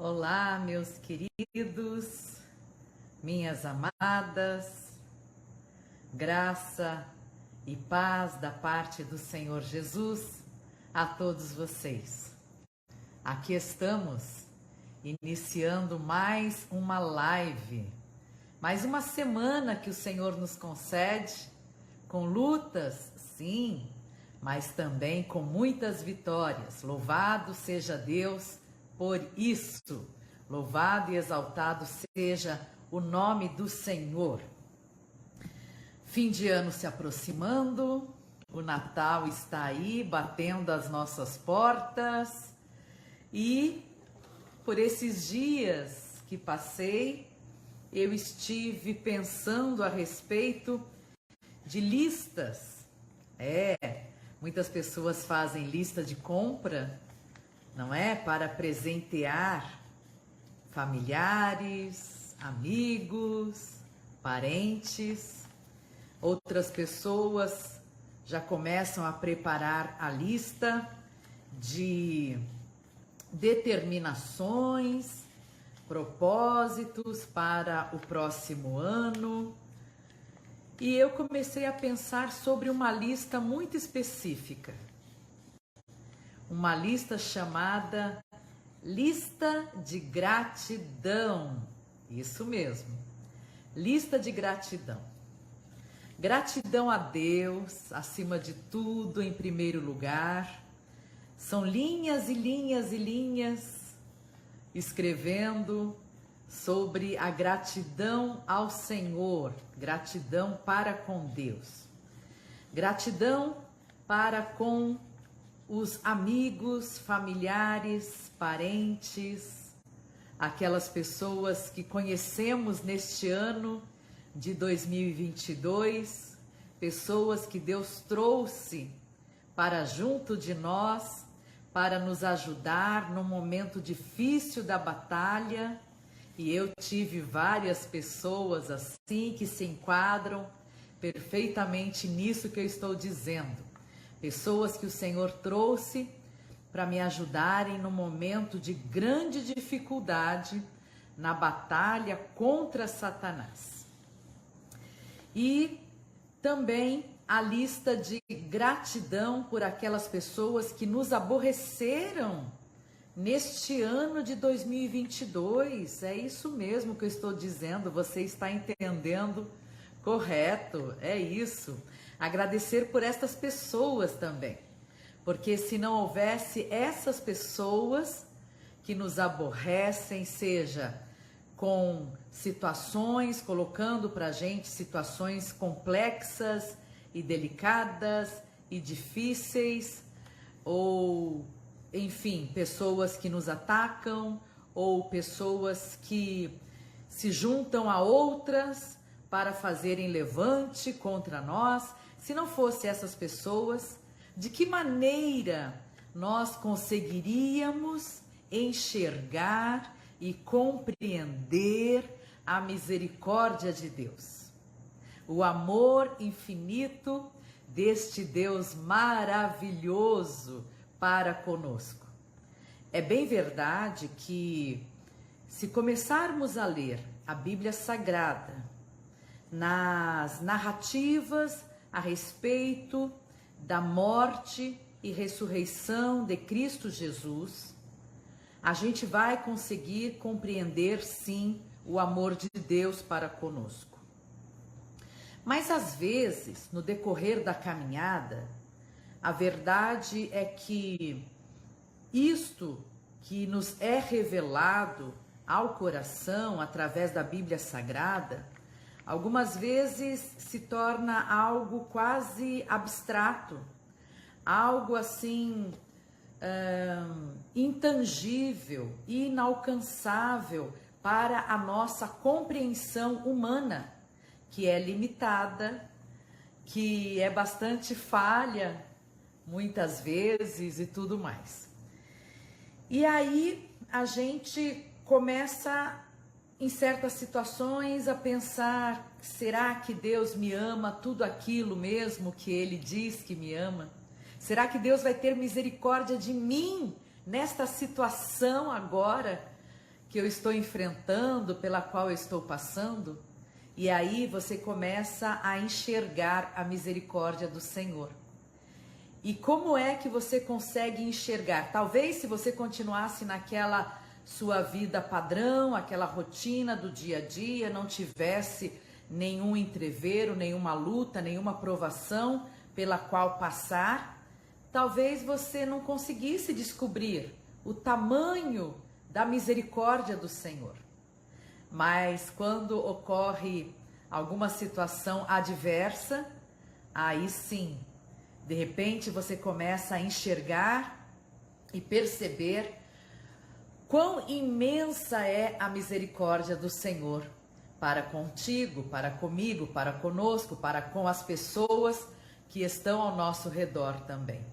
Olá, meus queridos, minhas amadas, graça e paz da parte do Senhor Jesus a todos vocês. Aqui estamos, iniciando mais uma live, mais uma semana que o Senhor nos concede, com lutas, sim, mas também com muitas vitórias. Louvado seja Deus por isso, louvado e exaltado seja o nome do Senhor. Fim de ano se aproximando, o Natal está aí batendo as nossas portas e por esses dias que passei, eu estive pensando a respeito de listas. Muitas pessoas fazem lista de compra, não é? Para presentear familiares, amigos, parentes. Outras pessoas já começam a preparar a lista de determinações, propósitos para o próximo ano. E eu comecei a pensar sobre uma lista muito específica. Uma lista chamada Lista de Gratidão. Isso mesmo, lista de gratidão. Gratidão a Deus, acima de tudo, em primeiro lugar. São linhas e linhas e linhas escrevendo sobre a gratidão ao Senhor, gratidão para com Deus, gratidão para com os amigos, familiares, parentes, aquelas pessoas que conhecemos neste ano de 2022, pessoas que Deus trouxe para junto de nós, para nos ajudar no momento difícil da batalha. E eu tive várias pessoas assim que se enquadram perfeitamente nisso que eu estou dizendo. Pessoas que o Senhor trouxe para me ajudarem no momento de grande dificuldade na batalha contra Satanás. E também a lista de gratidão por aquelas pessoas que nos aborreceram neste ano de 2022. É isso mesmo que eu estou dizendo, você está entendendo correto, é isso. Agradecer por estas pessoas também, porque se não houvesse essas pessoas que nos aborrecem, seja com situações, colocando para a gente situações complexas e delicadas e difíceis, ou enfim, pessoas que nos atacam, ou pessoas que se juntam a outras para fazerem levante contra nós. Se não fosse essas pessoas, de que maneira nós conseguiríamos enxergar e compreender a misericórdia de Deus? O amor infinito deste Deus maravilhoso para conosco. É bem verdade que, se começarmos a ler a Bíblia Sagrada, nas narrativas a respeito da morte e ressurreição de Cristo Jesus, a gente vai conseguir compreender, sim, o amor de Deus para conosco. Mas, às vezes, no decorrer da caminhada, a verdade é que isto que nos é revelado ao coração através da Bíblia Sagrada, algumas vezes se torna algo quase abstrato, algo assim intangível, inalcançável para a nossa compreensão humana, que é limitada, que é bastante falha muitas vezes e tudo mais. E aí a gente começa em certas situações a pensar: será que Deus me ama tudo aquilo mesmo que Ele diz que me ama? Será que Deus vai ter misericórdia de mim nesta situação agora que eu estou enfrentando, pela qual eu estou passando? E aí você começa a enxergar a misericórdia do Senhor. E como é que você consegue enxergar? Talvez se você continuasse naquela sua vida padrão, aquela rotina do dia a dia, não tivesse nenhum entrevero, nenhuma luta, nenhuma provação pela qual passar, talvez você não conseguisse descobrir o tamanho da misericórdia do Senhor. Mas quando ocorre alguma situação adversa, aí sim, de repente você começa a enxergar e perceber quão imensa é a misericórdia do Senhor para contigo, para comigo, para conosco, para com as pessoas que estão ao nosso redor também.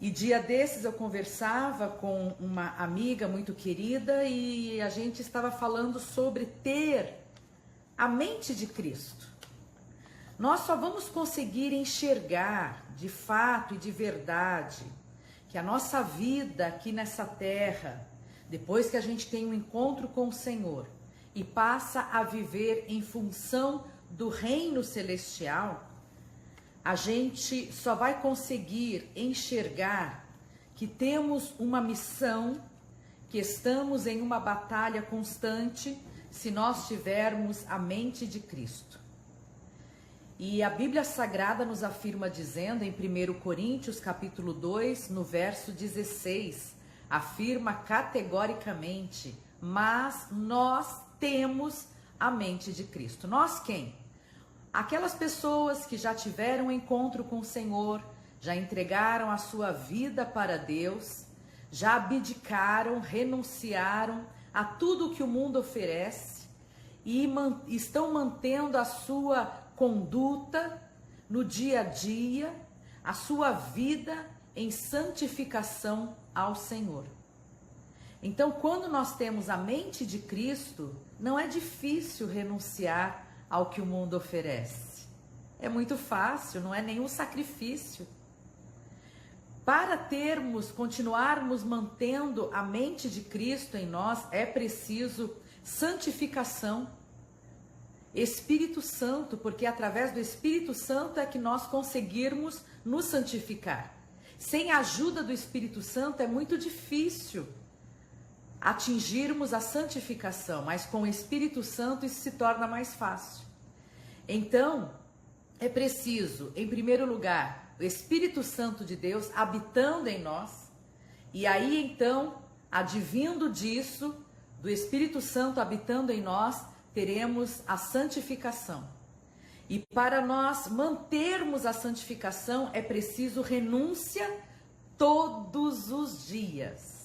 E dia desses eu conversava com uma amiga muito querida e a gente estava falando sobre ter a mente de Cristo. Nós só vamos conseguir enxergar de fato e de verdade que a nossa vida aqui nessa terra, depois que a gente tem um encontro com o Senhor e passa a viver em função do reino celestial, a gente só vai conseguir enxergar que temos uma missão, que estamos em uma batalha constante, se nós tivermos a mente de Cristo. E a Bíblia Sagrada nos afirma dizendo em 1 Coríntios capítulo 2, no verso 16, afirma categoricamente: mas nós temos a mente de Cristo. Nós quem? Aquelas pessoas que já tiveram um encontro com o Senhor, já entregaram a sua vida para Deus, já abdicaram, renunciaram a tudo que o mundo oferece e estão mantendo a sua conduta no dia a dia, a sua vida em santificação ao Senhor. Então, quando nós temos a mente de Cristo, não é difícil renunciar ao que o mundo oferece. É muito fácil, não é nenhum sacrifício. Para continuarmos mantendo a mente de Cristo em nós, é preciso santificação. Espírito Santo, porque através do Espírito Santo é que nós conseguirmos nos santificar. Sem a ajuda do Espírito Santo é muito difícil atingirmos a santificação, mas com o Espírito Santo isso se torna mais fácil. Então, é preciso, em primeiro lugar, o Espírito Santo de Deus habitando em nós, e aí então, advindo disso, do Espírito Santo habitando em nós, teremos a santificação. E para nós mantermos a santificação é preciso renúncia todos os dias.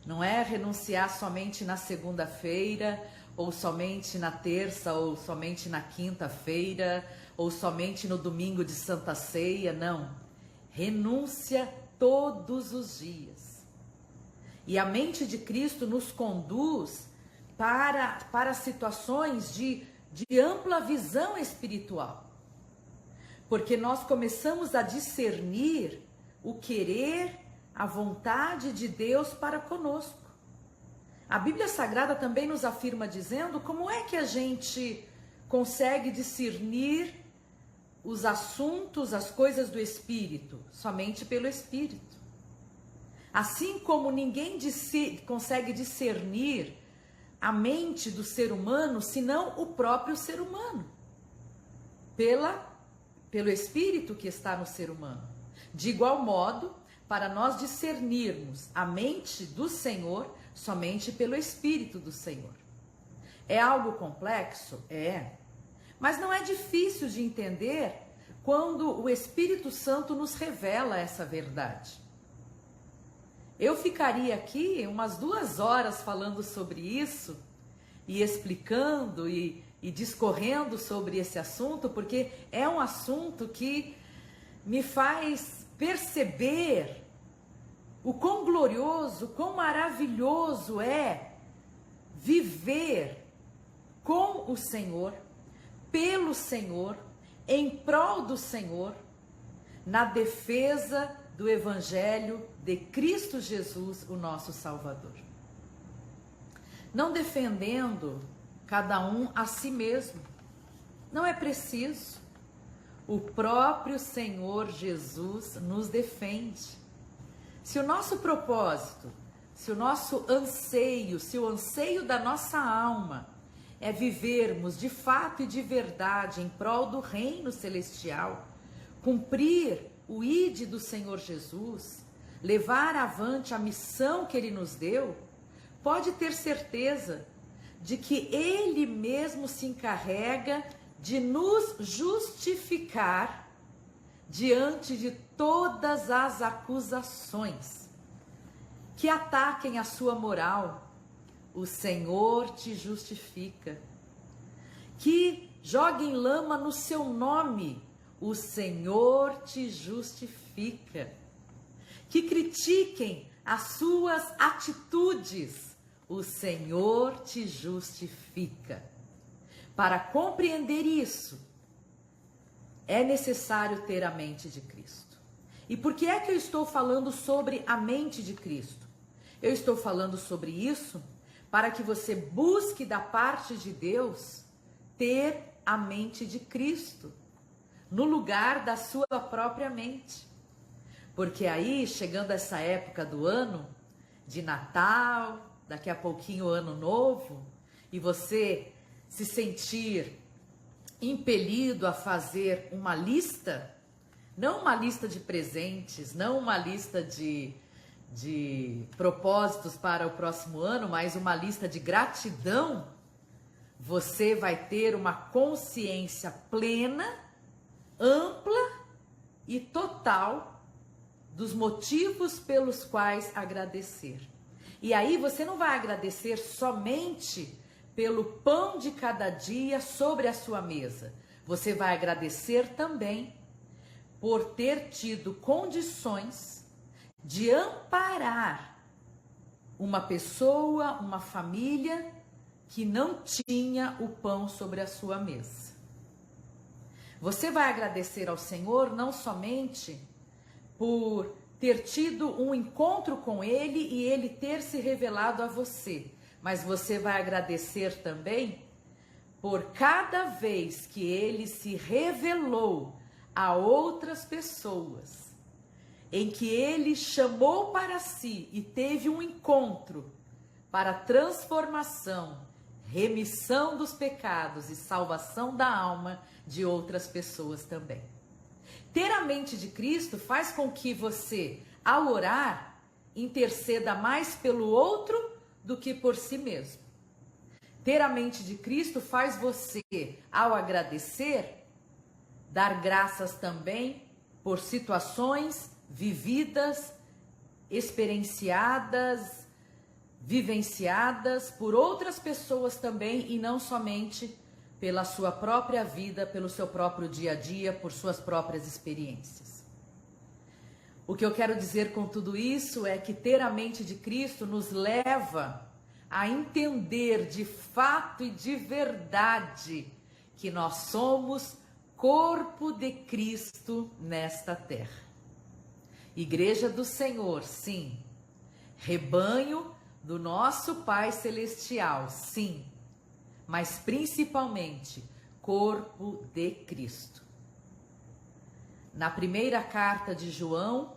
Não é renunciar somente na segunda-feira, ou somente na terça, ou somente na quinta-feira, ou somente no domingo de Santa Ceia, não. Renúncia todos os dias. E a mente de Cristo nos conduz para situações de ampla visão espiritual. Porque nós começamos a discernir o querer, a vontade de Deus para conosco. A Bíblia Sagrada também nos afirma dizendo como é que a gente consegue discernir os assuntos, as coisas do Espírito, somente pelo Espírito. Assim como ninguém consegue discernir a mente do ser humano, senão o próprio ser humano, pelo Espírito que está no ser humano. De igual modo, para nós discernirmos a mente do Senhor, somente pelo Espírito do Senhor. É algo complexo? É. Mas não é difícil de entender quando o Espírito Santo nos revela essa verdade. Eu ficaria aqui umas 2 horas falando sobre isso e explicando e discorrendo sobre esse assunto, porque é um assunto que me faz perceber o quão glorioso, quão maravilhoso é viver com o Senhor, pelo Senhor, em prol do Senhor, na defesa do Evangelho de Cristo Jesus, o nosso Salvador. Não defendendo cada um a si mesmo. Não é preciso. O próprio Senhor Jesus nos defende. Se o nosso propósito, se o nosso anseio, se o anseio da nossa alma é vivermos de fato e de verdade em prol do reino celestial, cumprir o ide do Senhor Jesus, levar avante a missão que Ele nos deu, pode ter certeza de que Ele mesmo se encarrega de nos justificar diante de todas as acusações que ataquem a sua moral. O Senhor te justifica. Que joguem lama no seu nome. O Senhor te justifica. Que critiquem as suas atitudes. O Senhor te justifica. Para compreender isso, é necessário ter a mente de Cristo. E por que é que eu estou falando sobre a mente de Cristo? Eu estou falando sobre isso para que você busque da parte de Deus ter a mente de Cristo no lugar da sua própria mente. Porque aí, chegando essa época do ano, de Natal, daqui a pouquinho Ano Novo, e você se sentir impelido a fazer uma lista, não uma lista de presentes, não uma lista de propósitos para o próximo ano, mas uma lista de gratidão, você vai ter uma consciência plena, ampla e total dos motivos pelos quais agradecer. E aí você não vai agradecer somente pelo pão de cada dia sobre a sua mesa. Você vai agradecer também por ter tido condições de amparar uma pessoa, uma família que não tinha o pão sobre a sua mesa. Você vai agradecer ao Senhor não somente por ter tido um encontro com Ele e Ele ter se revelado a você, mas você vai agradecer também por cada vez que Ele se revelou a outras pessoas, em que Ele chamou para si e teve um encontro para transformação, remissão dos pecados e salvação da alma de outras pessoas também. Ter a mente de Cristo faz com que você, ao orar, interceda mais pelo outro do que por si mesmo. Ter a mente de Cristo faz você, ao agradecer, dar graças também por situações vividas, experienciadas, vivenciadas por outras pessoas também e não somente pela sua própria vida, pelo seu próprio dia a dia, por suas próprias experiências. O que eu quero dizer com tudo isso é que ter a mente de Cristo nos leva a entender de fato e de verdade que nós somos corpo de Cristo nesta terra. Igreja do Senhor, sim. Rebanho do nosso Pai Celestial, sim. Mas principalmente, corpo de Cristo. Na primeira carta de João,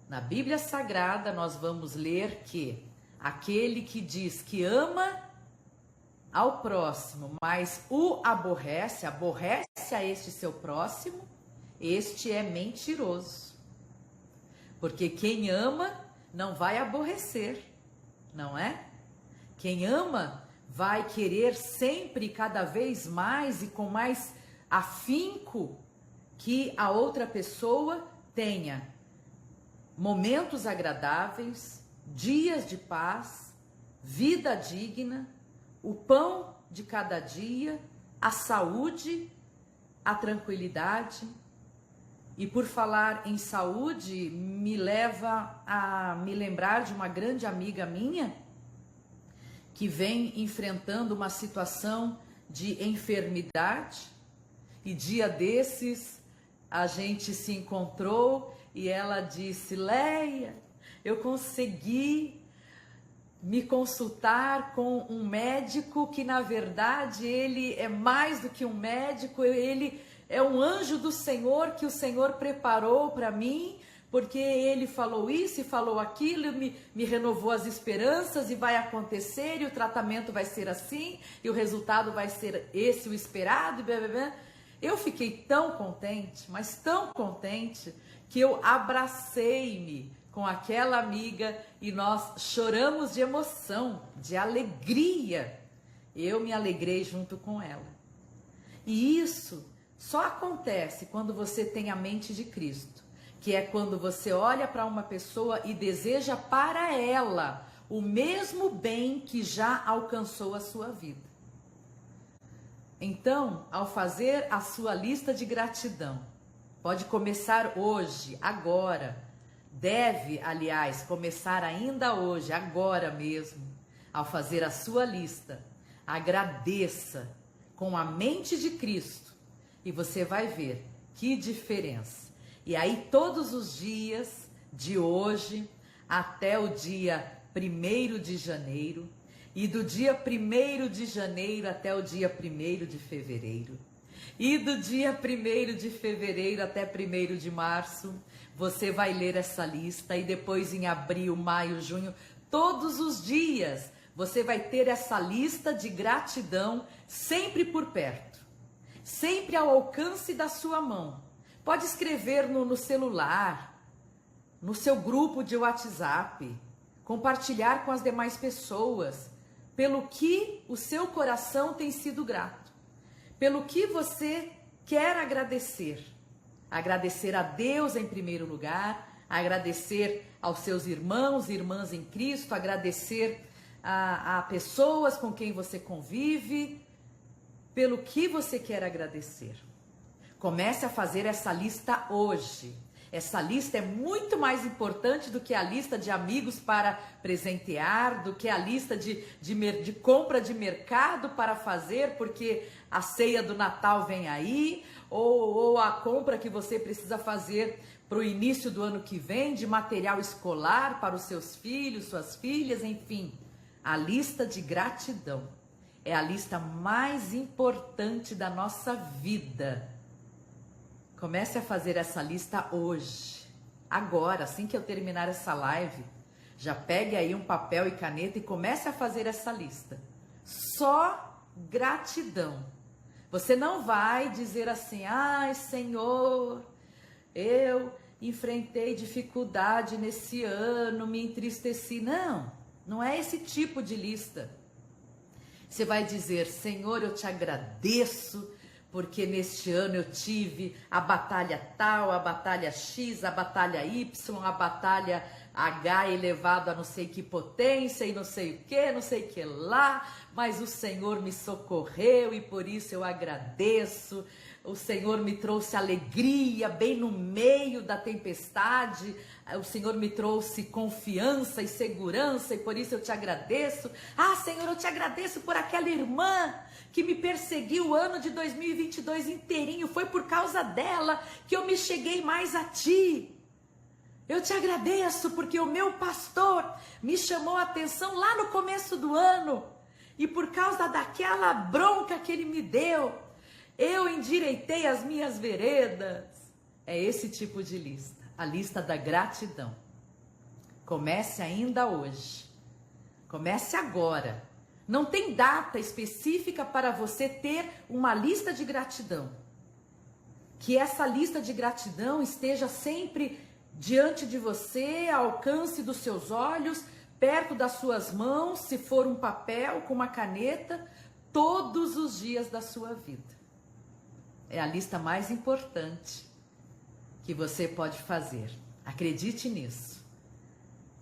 na Bíblia Sagrada, nós vamos ler que aquele que diz que ama ao próximo, mas o aborrece a este seu próximo, este é mentiroso. Porque quem ama não vai aborrecer, não é? Quem ama vai querer sempre, cada vez mais e com mais afinco, que a outra pessoa tenha momentos agradáveis, dias de paz, vida digna, o pão de cada dia, a saúde, a tranquilidade. E por falar em saúde, me leva a me lembrar de uma grande amiga minha que vem enfrentando uma situação de enfermidade, e dia desses a gente se encontrou e ela disse: Leia, eu consegui me consultar com um médico que na verdade ele é mais do que um médico, ele é um anjo do Senhor que o Senhor preparou para mim, porque ele falou isso e falou aquilo, me renovou as esperanças e vai acontecer, e o tratamento vai ser assim, e o resultado vai ser esse, o esperado, e blá, blá, blá. Eu fiquei tão contente, mas tão contente, que eu abracei-me com aquela amiga e nós choramos de emoção, de alegria. Eu me alegrei junto com ela. E isso só acontece quando você tem a mente de Cristo, que é quando você olha para uma pessoa e deseja para ela o mesmo bem que já alcançou a sua vida. Então, ao fazer a sua lista de gratidão, pode começar hoje, agora, deve, aliás, começar ainda hoje, agora mesmo, ao fazer a sua lista, agradeça com a mente de Cristo e você vai ver que diferença. E aí todos os dias, de hoje até o dia 1º de janeiro, e do dia 1º de janeiro até o dia 1º de fevereiro, e do dia 1º de fevereiro até 1º de março, você vai ler essa lista, e depois em abril, maio, junho, todos os dias, você vai ter essa lista de gratidão sempre por perto, sempre ao alcance da sua mão. Pode escrever no celular, no seu grupo de WhatsApp, compartilhar com as demais pessoas, pelo que o seu coração tem sido grato, pelo que você quer agradecer. Agradecer a Deus em primeiro lugar, agradecer aos seus irmãos e irmãs em Cristo, agradecer a pessoas com quem você convive, pelo que você quer agradecer. Comece a fazer essa lista hoje. Essa lista é muito mais importante do que a lista de amigos para presentear, do que a lista de compra de mercado para fazer, porque a ceia do Natal vem aí, ou a compra que você precisa fazer para o início do ano que vem, de material escolar para os seus filhos, suas filhas, enfim. A lista de gratidão é a lista mais importante da nossa vida. Comece a fazer essa lista hoje, agora, assim que eu terminar essa live. Já pegue aí um papel e caneta e comece a fazer essa lista. Só gratidão. Você não vai dizer assim: ai, Senhor, eu enfrentei dificuldade nesse ano, me entristeci. Não, não é esse tipo de lista. Você vai dizer: Senhor, eu te agradeço, porque neste ano eu tive a batalha tal, a batalha X, a batalha Y, a batalha H elevado a não sei que potência e não sei o que lá, mas o Senhor me socorreu e por isso eu agradeço. O Senhor me trouxe alegria bem no meio da tempestade, o Senhor me trouxe confiança e segurança e por isso eu te agradeço. Ah, Senhor, eu te agradeço por aquela irmã que me perseguiu o ano de 2022 inteirinho, foi por causa dela que eu me cheguei mais a ti. Eu te agradeço porque o meu pastor me chamou a atenção lá no começo do ano e por causa daquela bronca que ele me deu, eu endireitei as minhas veredas. É esse tipo de lista, a lista da gratidão. Comece ainda hoje, comece agora. Não tem data específica para você ter uma lista de gratidão. Que essa lista de gratidão esteja sempre diante de você, ao alcance dos seus olhos, perto das suas mãos, se for um papel, com uma caneta, todos os dias da sua vida. É a lista mais importante que você pode fazer. Acredite nisso.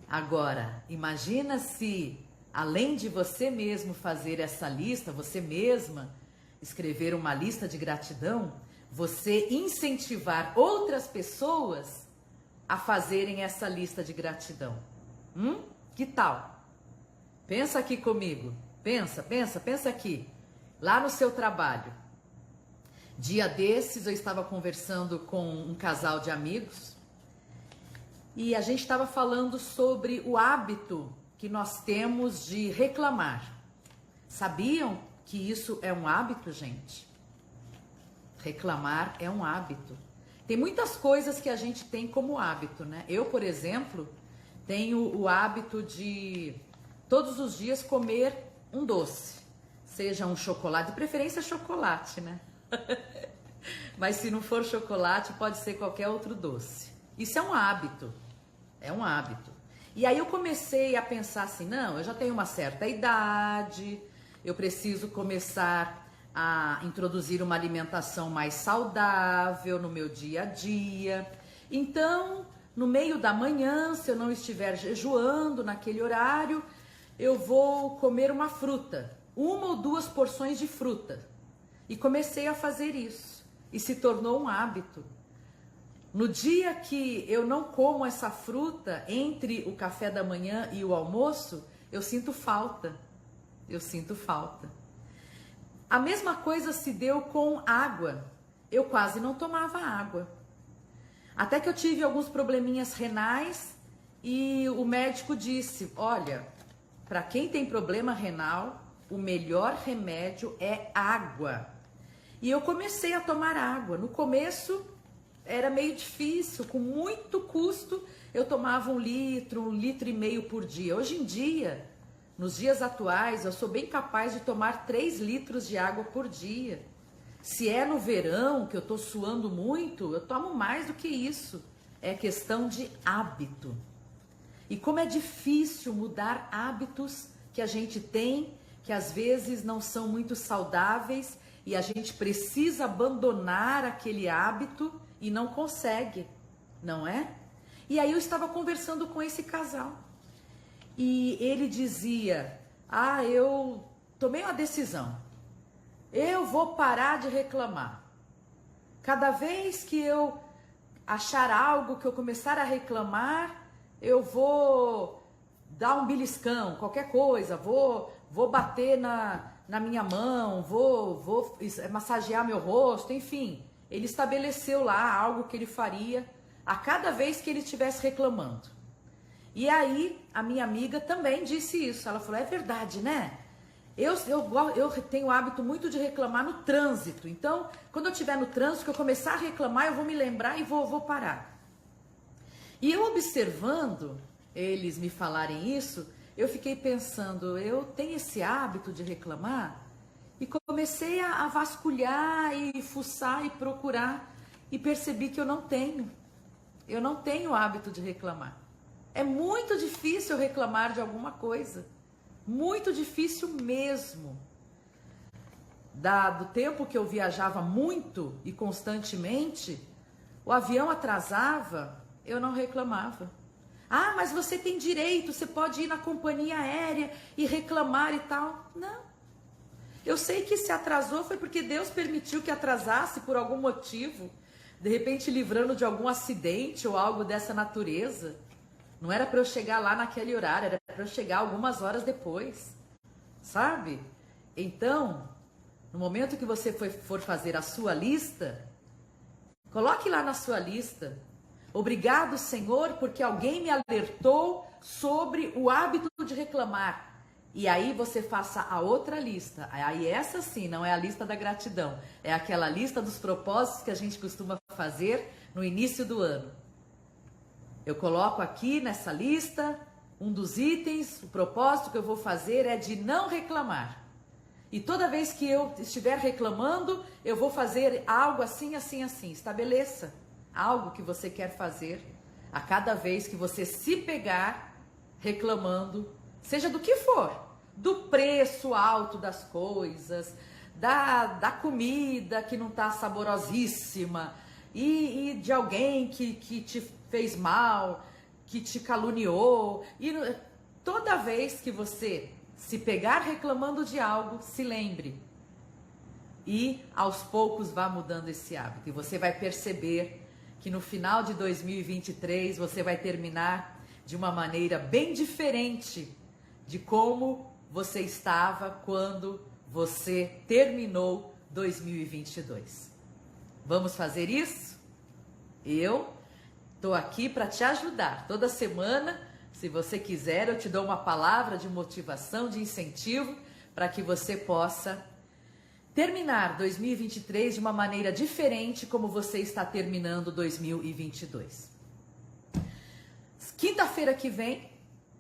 Agora, imagina se, além de você mesmo fazer essa lista, você mesma escrever uma lista de gratidão, você incentivar outras pessoas a fazerem essa lista de gratidão. Que tal? Pensa aqui comigo. Pensa aqui. Lá no seu trabalho. Dia desses eu estava conversando com um casal de amigos e a gente estava falando sobre o hábito que nós temos de reclamar. Sabiam que isso é um hábito, gente? Reclamar é um hábito. Tem muitas coisas que a gente tem como hábito, né? Eu, por exemplo, tenho o hábito de todos os dias comer um doce. Seja um chocolate, de preferência chocolate, né? Mas se não for chocolate, pode ser qualquer outro doce. Isso é um hábito. É um hábito. E aí eu comecei a pensar assim, não, eu já tenho uma certa idade, eu preciso começar a introduzir uma alimentação mais saudável no meu dia a dia. Então, no meio da manhã, se eu não estiver jejuando naquele horário, eu vou comer uma fruta, 1 ou 2 porções de fruta. E comecei a fazer isso. E se tornou um hábito. No dia que eu não como essa fruta, entre o café da manhã e o almoço, eu sinto falta. Eu sinto falta. A mesma coisa se deu com água. Eu quase não tomava água. Até que eu tive alguns probleminhas renais e o médico disse, olha, para quem tem problema renal, o melhor remédio é água. E eu comecei a tomar água. No começo era meio difícil, com muito custo eu tomava 1 litro, 1,5 litros por dia. Hoje em dia, nos dias atuais, eu sou bem capaz de tomar 3 litros de água por dia. Se é no verão, que eu estou suando muito, eu tomo mais do que isso. É questão de hábito. E como é difícil mudar hábitos que a gente tem, que às vezes não são muito saudáveis, e a gente precisa abandonar aquele hábito e não consegue, não é? E aí eu estava conversando com esse casal. E ele dizia, eu tomei uma decisão. Eu vou parar de reclamar. Cada vez que eu achar algo que eu começar a reclamar, eu vou dar um beliscão, qualquer coisa, vou bater na minha mão, vou massagear meu rosto, enfim. Ele estabeleceu lá algo que ele faria a cada vez que ele estivesse reclamando. E aí a minha amiga também disse isso. Ela falou, é verdade, né? Eu tenho o hábito muito de reclamar no trânsito. Então, quando eu estiver no trânsito, que eu começar a reclamar, eu vou me lembrar e vou parar. E eu observando eles me falarem isso, eu fiquei pensando, eu tenho esse hábito de reclamar? E comecei a vasculhar e fuçar e procurar e percebi que eu não tenho. Eu não tenho o hábito de reclamar. É muito difícil reclamar de alguma coisa. Muito difícil mesmo. Do tempo que eu viajava muito e constantemente, o avião atrasava, eu não reclamava. Ah, mas você tem direito, você pode ir na companhia aérea e reclamar e tal. Não. Eu sei que se atrasou foi porque Deus permitiu que atrasasse por algum motivo, de repente livrando de algum acidente ou algo dessa natureza. Não era para eu chegar lá naquele horário, era para eu chegar algumas horas depois, sabe? Então, no momento que você for fazer a sua lista, coloque lá na sua lista, obrigado, Senhor, porque alguém me alertou sobre o hábito de reclamar. E aí você faça a outra lista. Aí essa sim, não é a lista da gratidão. É aquela lista dos propósitos que a gente costuma fazer no início do ano. Eu coloco aqui nessa lista, um dos itens, o propósito que eu vou fazer é de não reclamar. E toda vez que eu estiver reclamando, eu vou fazer algo assim, assim, assim. Estabeleça algo que você quer fazer a cada vez que você se pegar reclamando, seja do que for, do preço alto das coisas, da comida que não está saborosíssima, e de alguém que te fez mal, que te caluniou. E toda vez que você se pegar reclamando de algo, se lembre. E aos poucos vá mudando esse hábito. E você vai perceber que no final de 2023 você vai terminar de uma maneira bem diferente de como você estava quando você terminou 2022. Vamos fazer isso? Eu estou aqui para te ajudar. Toda semana, se você quiser, eu te dou uma palavra de motivação, de incentivo, para que você possa terminar 2023 de uma maneira diferente como você está terminando 2022. Quinta-feira que vem,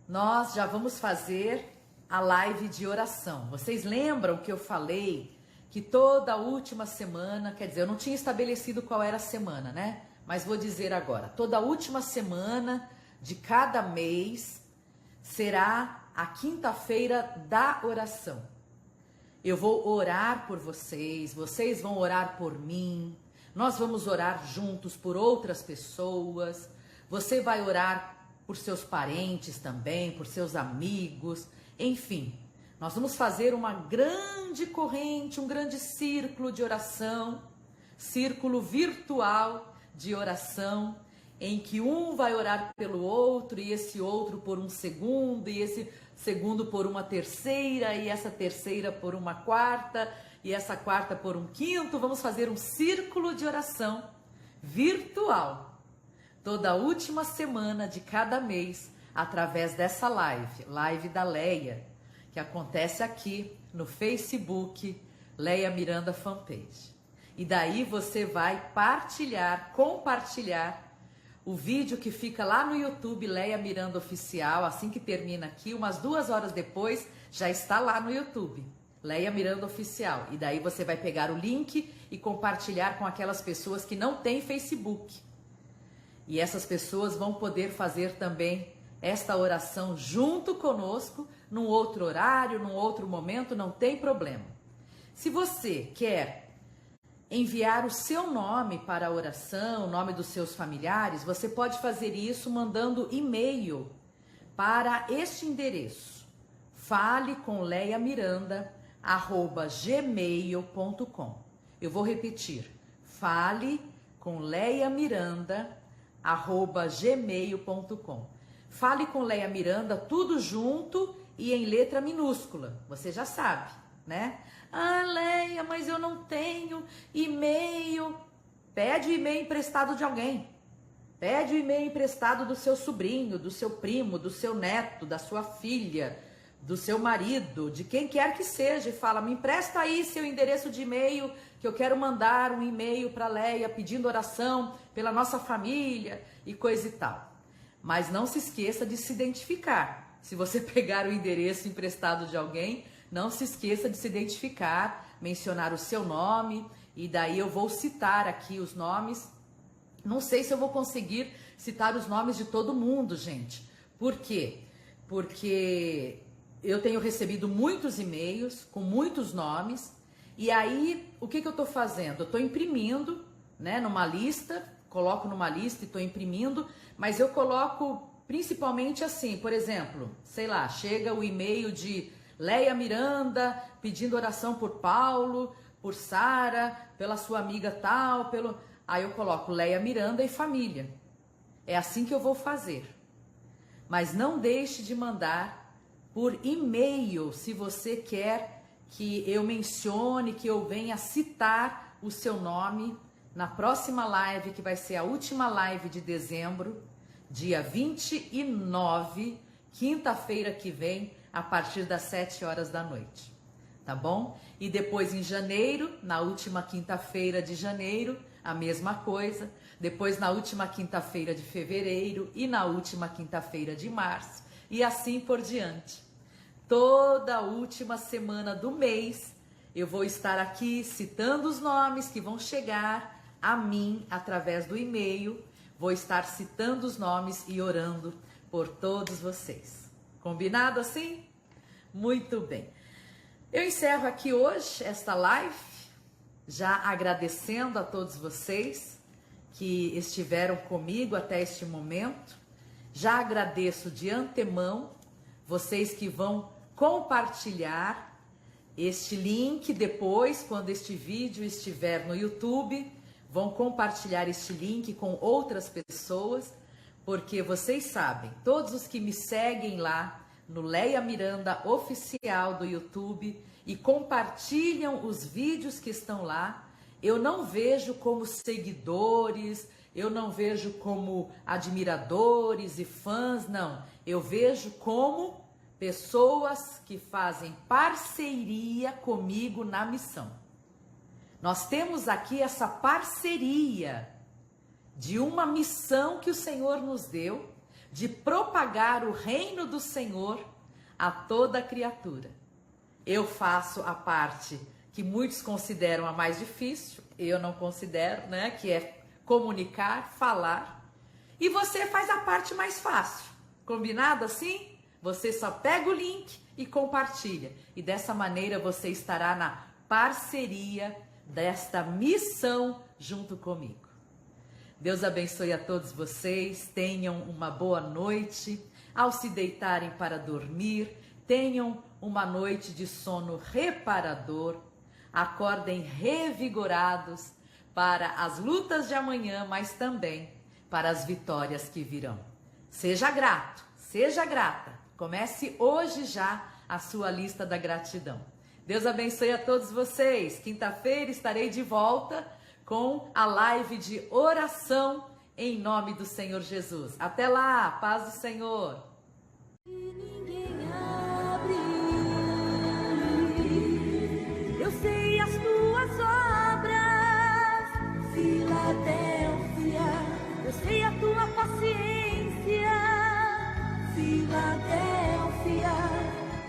nós já vamos fazer a live de oração. Vocês lembram que eu falei que toda última semana, quer dizer, eu não tinha estabelecido qual era a semana, né? Mas vou dizer agora, toda última semana de cada mês será a quinta-feira da oração. Eu vou orar por vocês, vocês vão orar por mim, nós vamos orar juntos por outras pessoas, você vai orar por seus parentes também, por seus amigos, enfim. Nós vamos fazer uma grande corrente, um grande círculo de oração, círculo virtual de oração, em que um vai orar pelo outro, e esse outro por um segundo, e esse segundo por uma terceira, e essa terceira por uma quarta, e essa quarta por um quinto. Vamos fazer um círculo de oração virtual toda última semana de cada mês, através dessa live da Leia, que acontece aqui no Facebook, Leia Miranda Fanpage. E daí você vai compartilhar o vídeo que fica lá no YouTube, Leia Miranda Oficial. Assim que termina aqui, umas 2 horas depois, já está lá no YouTube, Leia Miranda Oficial. E daí você vai pegar o link e compartilhar com aquelas pessoas que não têm Facebook. E essas pessoas vão poder fazer também esta oração junto conosco, num outro horário, num outro momento, não tem problema. Se você quer enviar o seu nome para a oração, o nome dos seus familiares, você pode fazer isso mandando e-mail para este endereço: falekomleiamiranda@gmail.com. Eu vou repetir: falekomleiamiranda@gmail.com. Fale com Leia Miranda, tudo junto e em letra minúscula. Você já sabe, né? Ah, Leia, mas eu não tenho e-mail. Pede o e-mail emprestado de alguém. Pede o e-mail emprestado do seu sobrinho, do seu primo, do seu neto, da sua filha, do seu marido, de quem quer que seja, e fala: me empresta aí seu endereço de e-mail, que eu quero mandar um e-mail para Leia pedindo oração pela nossa família e coisa e tal. Mas não se esqueça de se identificar. Se você pegar o endereço emprestado de alguém, não se esqueça de se identificar, mencionar o seu nome, e daí eu vou citar aqui os nomes. Não sei se eu vou conseguir citar os nomes de todo mundo, gente. Por quê? Porque eu tenho recebido muitos e-mails com muitos nomes, e aí o que eu estou fazendo? Eu estou imprimindo, né, numa lista, coloco numa lista e estou imprimindo, mas eu coloco principalmente assim, por exemplo, sei lá, chega o e-mail de Leia Miranda pedindo oração por Paulo, por Sara, pela sua amiga tal, aí eu coloco Leia Miranda e família. É assim que eu vou fazer. Mas não deixe de mandar por e-mail se você quer que eu mencione, que eu venha citar o seu nome na próxima live, que vai ser a última live de dezembro, dia 29, quinta-feira que vem, a partir das 7 horas da noite, tá bom? E depois em janeiro, na última quinta-feira de janeiro, a mesma coisa. Depois na última quinta-feira de fevereiro e na última quinta-feira de março, e assim por diante. Toda última semana do mês eu vou estar aqui citando os nomes que vão chegar a mim através do e-mail. Vou estar citando os nomes e orando por todos vocês. Combinado assim? Muito bem. Eu encerro aqui hoje esta live, já agradecendo a todos vocês que estiveram comigo até este momento. Já agradeço de antemão vocês que vão compartilhar este link depois, quando este vídeo estiver no YouTube, vão compartilhar este link com outras pessoas, porque vocês sabem, todos os que me seguem lá no Leia Miranda Oficial do YouTube e compartilham os vídeos que estão lá, eu não vejo como seguidores, eu não vejo como admiradores e fãs, não. Eu vejo como pessoas que fazem parceria comigo na missão. Nós temos aqui essa parceria de uma missão que o Senhor nos deu, de propagar o reino do Senhor a toda criatura. Eu faço a parte que muitos consideram a mais difícil, eu não considero, né? Que é comunicar, falar. E você faz a parte mais fácil. Combinado assim? Você só pega o link e compartilha. E dessa maneira você estará na parceria desta missão junto comigo. Deus abençoe a todos vocês, tenham uma boa noite, ao se deitarem para dormir, tenham uma noite de sono reparador, acordem revigorados para as lutas de amanhã, mas também para as vitórias que virão. Seja grato, seja grata, comece hoje já a sua lista da gratidão. Deus abençoe a todos vocês, quinta-feira estarei de volta com a live de oração em nome do Senhor Jesus. Até lá, paz do Senhor. Ninguém abre. Eu sei as tuas obras, Filadélfia. Eu sei a tua paciência, Filadélfia.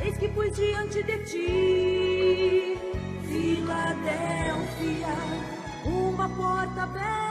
Eis que pus diante de ti, Filadélfia, uma porta aberta.